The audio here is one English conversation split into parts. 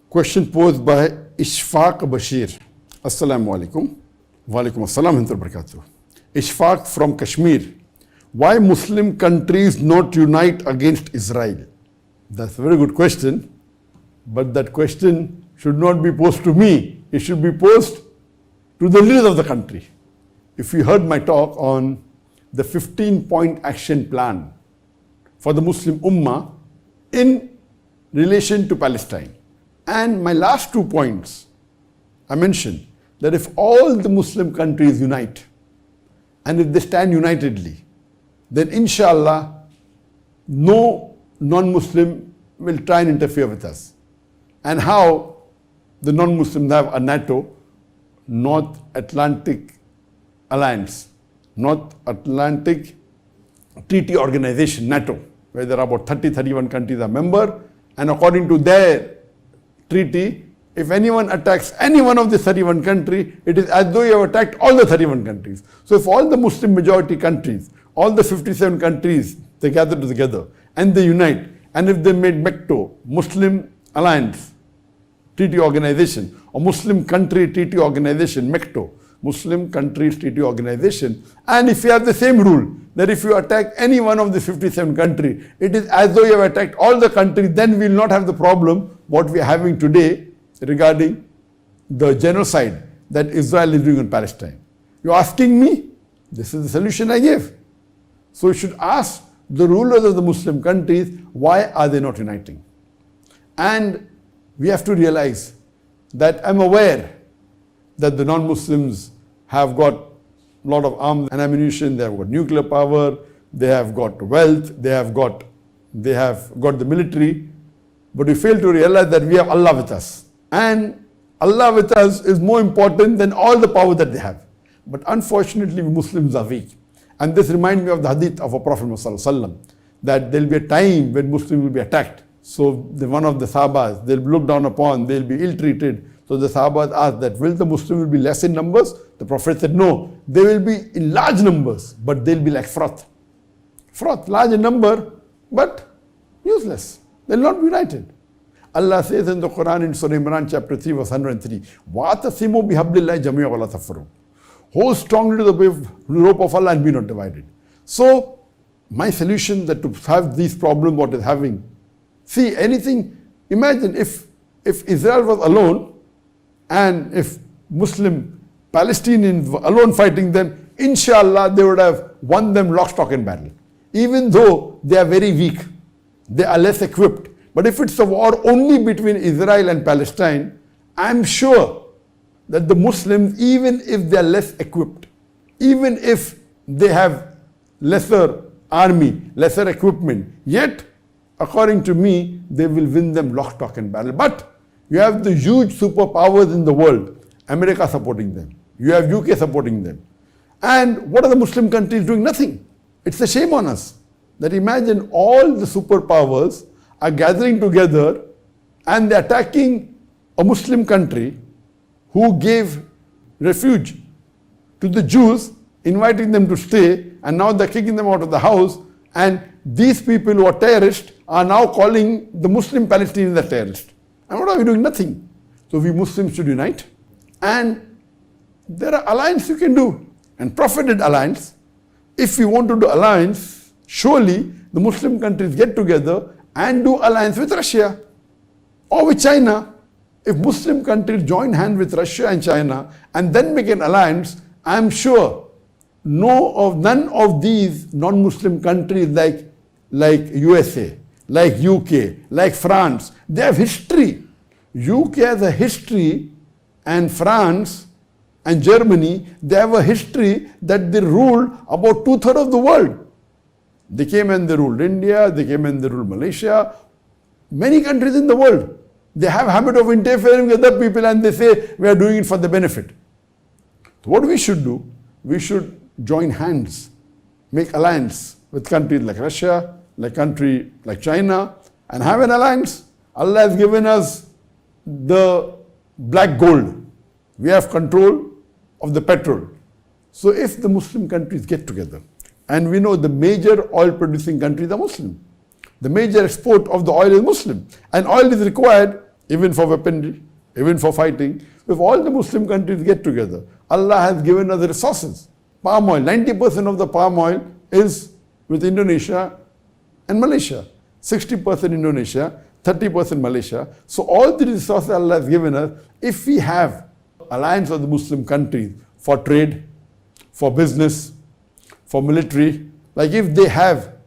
Question posed by Ishfaq Bashir. Assalamu alaikum. Wa alaikum assalam wa barakatuh. Ishfaq from Kashmir. Why Muslim countries not unite against Israel? That's a very good question. But that question should not be posed to me. It should be posed to the leaders of the country. If you heard my talk on the 15-point action plan for the Muslim Ummah in relation to Palestine. And my last 2 points, I mentioned that if all the Muslim countries unite and if they stand unitedly, then inshallah no non-Muslim will try and interfere with us. And how the non-Muslims have a NATO, North Atlantic Alliance, North Atlantic Treaty Organization, NATO, where there are about 31 countries are member, and according to their treaty, if anyone attacks any one of the 31 countries, it is as though you have attacked all the 31 countries. So if all the Muslim majority countries, all the 57 countries, they gather together and they unite, and if they made MECTO, Muslim Alliance Treaty Organization, or Muslim Country Treaty Organization, MECTO, Muslim Countries Treaty Organization, and if you have the same rule, that if you attack any one of the 57 countries, it is as though you have attacked all the countries, then we will not have the problem what we are having today regarding the genocide that Israel is doing in Palestine. You are asking me? This is the solution I gave. So you should ask the rulers of the Muslim countries, why are they not uniting? And we have to realize that I'm aware that the non-Muslims have got a lot of arms and ammunition, they have got nuclear power, they have got wealth, they have got the military, but we fail to realize that we have Allah with us. And Allah with us is more important than all the power that they have. But unfortunately, we Muslims are weak. And this reminds me of the hadith of our Prophet ﷺ, that there will be a time when Muslims will be attacked. So one of the Sahabas, they'll be looked down upon, they'll be ill-treated. So the Sahabas asked that, will the Muslims be less in numbers? The Prophet said, no, they will be in large numbers, but they'll be like froth. Froth, large in number, but useless. They'll not be united. Allah says in the Quran in Surah Imran chapter 3 verse 103, وَاعْتَصِمُوا بِحَبْلِ اللَّهِ جَمِيعًا وَلَا تَفَرَّقُوا. Hold strongly to the rope of Allah and be not divided. So my solution that to have these problems what is having, see anything, imagine if Israel was alone and if Muslim Palestinians were alone fighting them, inshallah they would have won them lock, stock and barrel. Even though they are very weak, they are less equipped. But if it's a war only between Israel and Palestine, I'm sure that the Muslims, even if they are less equipped, even if they have lesser army, lesser equipment, yet according to me, they will win them lock, stock and barrel. But you have the huge superpowers in the world, America supporting them. You have UK supporting them. And what are the Muslim countries doing? Nothing. It's a shame on us that imagine all the superpowers are gathering together and they're attacking a Muslim country who gave refuge to the Jews, inviting them to stay, and now they're kicking them out of the house, and these people who are terrorists are now calling the Muslim Palestinians the terrorists. And what are we doing? Nothing. So we Muslims should unite, and there are alliances you can do, and Prophet did alliance. If we want to do alliance, surely the Muslim countries get together and do alliance with Russia or with China. If Muslim countries join hands with Russia and China and then make an alliance, I'm sure none of these non-Muslim countries like USA, like UK, like France, they have history. UK has a history, and France and Germany, they have a history that they ruled about 2/3 of the world. They came and they ruled India, they came and they ruled Malaysia, many countries in the world. They have a habit of interfering with other people and they say, we are doing it for the benefit. So what we should do, we should join hands, make alliance with countries like Russia, like country like China, and have an alliance. Allah has given us the black gold. We have control of the petrol. So if the Muslim countries get together, and we know the major oil producing countries are Muslim. The major export of the oil is Muslim. And oil is required even for weaponry, even for fighting. If all the Muslim countries get together, Allah has given us the resources. Palm oil, 90% of the palm oil is with Indonesia and Malaysia. 60% Indonesia, 30% Malaysia. So all the resources Allah has given us, if we have alliance of the Muslim countries for trade, for business, for military, like if they have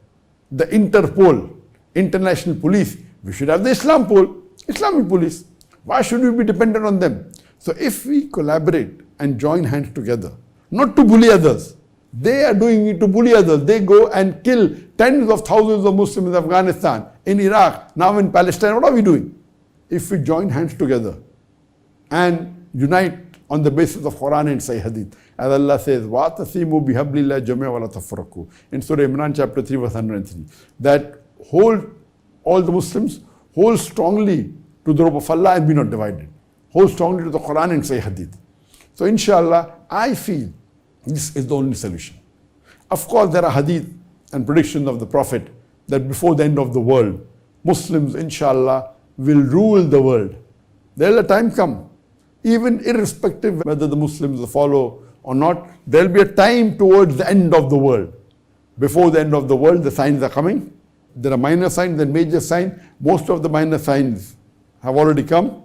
the Interpol, international police, we should have the Islamic police. Why should we be dependent on them? So if we collaborate and join hands together, not to bully others, they are doing it to bully others. They go and kill tens of thousands of Muslims in Afghanistan, in Iraq, now in Palestine. What are we doing? If we join hands together and unite on the basis of Quran and Sahih Hadith, as Allah says, وَاعْتَصِمُوا بِحَبْلِ اللَّهِ جَمِيعًا وَلَا تَفَرَّقُوا, in Surah Imran chapter 3 verse 103, that hold all the Muslims, hold strongly to the rope of Allah and be not divided. Hold strongly to the Quran and Sahih Hadith. So inshallah, I feel this is the only solution. Of course, there are hadith and predictions of the Prophet that before the end of the world, Muslims, inshallah, will rule the world. There will a time come, even irrespective whether the Muslims follow or not, there will be a time towards the end of the world. Before the end of the world, the signs are coming. There are minor signs and major signs. Most of the minor signs have already come.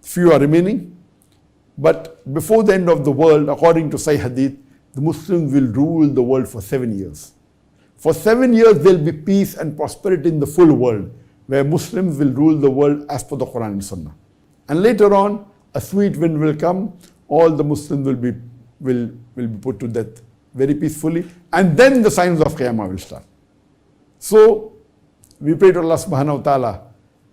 Few are remaining. But before the end of the world, according to Sahih Hadith, the Muslims will rule the world for 7 years. For 7 years, there will be peace and prosperity in the full world, where Muslims will rule the world as per the Quran and Sunnah. And later on, a sweet wind will come, all the Muslims will be put to death very peacefully, and then the signs of Qiyamah will start. So, we pray to Allah subhanahu wa ta'ala.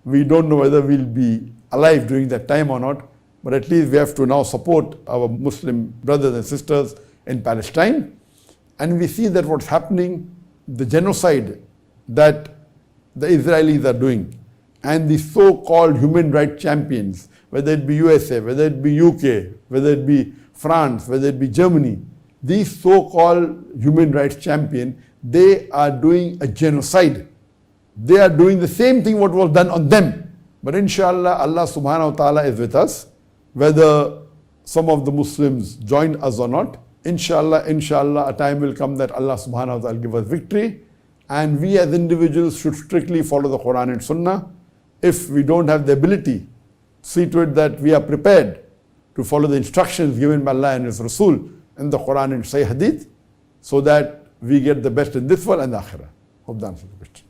We don't know whether we'll be alive during that time or not, but at least we have to now support our Muslim brothers and sisters in Palestine. And we see that what's happening, the genocide that the Israelis are doing, and the so-called human rights champions, whether it be USA, whether it be UK, whether it be France, whether it be Germany, these so-called human rights champions, they are doing a genocide. They are doing the same thing what was done on them. But inshallah, Allah subhanahu wa ta'ala is with us. Whether some of the Muslims join us or not, inshallah, a time will come that Allah subhanahu wa ta'ala will give us victory. And we as individuals should strictly follow the Quran and Sunnah. If we don't have the ability, see to it that we are prepared to follow the instructions given by Allah and His Rasul in the Quran and Sahih Hadith, so that we get the best in this world and the Akhirah. Hope that answers the question.